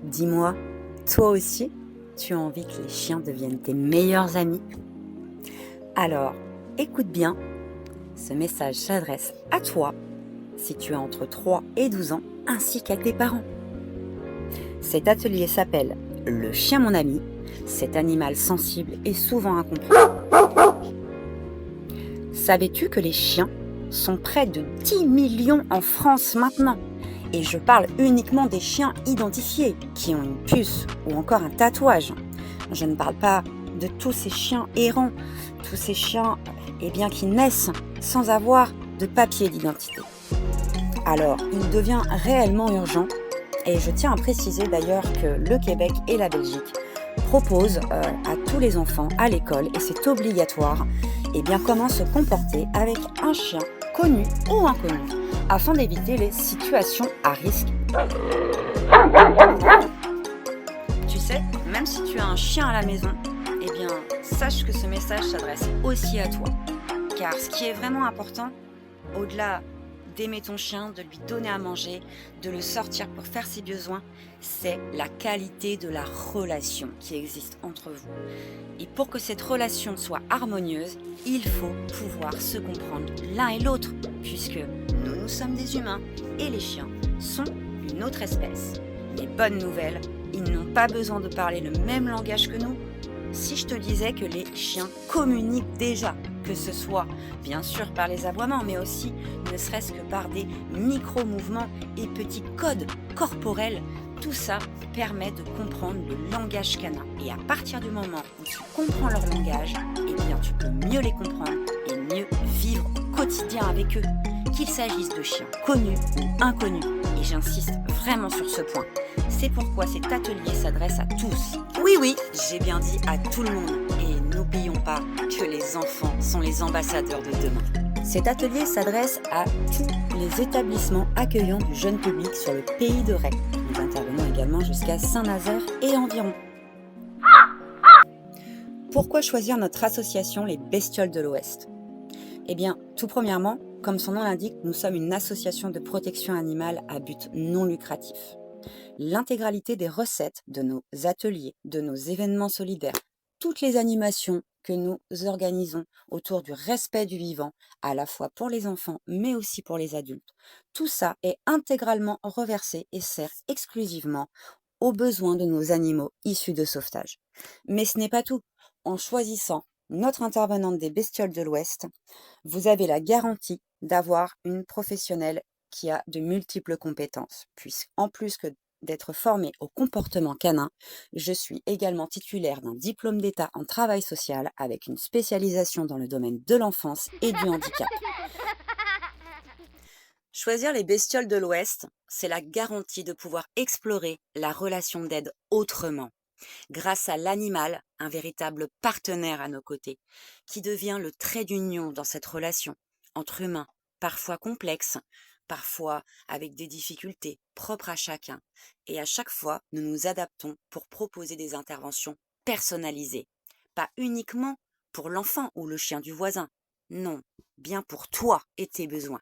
Dis-moi, toi aussi, tu as envie que les chiens deviennent tes meilleurs amis? Alors, écoute bien, ce message s'adresse à toi si tu as entre 3 et 12 ans, ainsi qu'à tes parents. Cet atelier s'appelle Le chien mon ami, cet animal sensible et souvent incompris. Savais-tu que les chiens sont près de 10 millions en France maintenant? Et je parle uniquement des chiens identifiés, qui ont une puce ou encore un tatouage. Je ne parle pas de tous ces chiens errants, tous ces chiens qui naissent sans avoir de papier d'identité. Alors, il devient réellement urgent, et je tiens à préciser d'ailleurs que le Québec et la Belgique proposent à tous les enfants à l'école, et c'est obligatoire, comment se comporter avec un chien connu ou inconnu, afin d'éviter les situations à risque. Tu sais, même si tu as un chien à la maison, sache que ce message s'adresse aussi à toi. Car ce qui est vraiment important, au-delà d'aimer ton chien, de lui donner à manger, de le sortir pour faire ses besoins, c'est la qualité de la relation qui existe entre vous. Et pour que cette relation soit harmonieuse, il faut pouvoir se comprendre l'un et l'autre, puisque nous sommes des humains et les chiens sont une autre espèce. Les bonnes nouvelles, ils n'ont pas besoin de parler le même langage que nous. Si je te disais que les chiens communiquent déjà, que ce soit bien sûr par les aboiements, mais aussi ne serait-ce que par des micro-mouvements et petits codes corporels, tout ça permet de comprendre le langage canin. Et à partir du moment où tu comprends leur langage, tu peux mieux les comprendre et mieux vivre au quotidien avec eux, qu'il s'agisse de chiens connus ou inconnus. Et j'insiste vraiment sur ce point. C'est pourquoi cet atelier s'adresse à tous. Oui, j'ai bien dit à tout le monde. Et n'oublions pas que les enfants sont les ambassadeurs de demain. Cet atelier s'adresse à tous les établissements accueillants du jeune public sur le pays de Ré. Nous intervenons également jusqu'à Saint-Nazaire et environ. Pourquoi choisir notre association Les Bestioles de l'Ouest? Tout premièrement, comme son nom l'indique, nous sommes une association de protection animale à but non lucratif. L'intégralité des recettes de nos ateliers, de nos événements solidaires, toutes les animations que nous organisons autour du respect du vivant, à la fois pour les enfants, mais aussi pour les adultes, tout ça est intégralement reversé et sert exclusivement aux besoins de nos animaux issus de sauvetage. Mais ce n'est pas tout. En choisissant notre intervenante des Bestioles de l'Ouest, vous avez la garantie d'avoir une professionnelle qui a de multiples compétences, puisqu'en plus que d'être formée au comportement canin, je suis également titulaire d'un diplôme d'État en travail social avec une spécialisation dans le domaine de l'enfance et du handicap. Choisir les Bestioles de l'Ouest, c'est la garantie de pouvoir explorer la relation d'aide autrement, grâce à l'animal, un véritable partenaire à nos côtés, qui devient le trait d'union dans cette relation entre humains, parfois complexes, parfois avec des difficultés propres à chacun. Et à chaque fois, nous nous adaptons pour proposer des interventions personnalisées, pas uniquement pour l'enfant ou le chien du voisin, non, bien pour toi et tes besoins.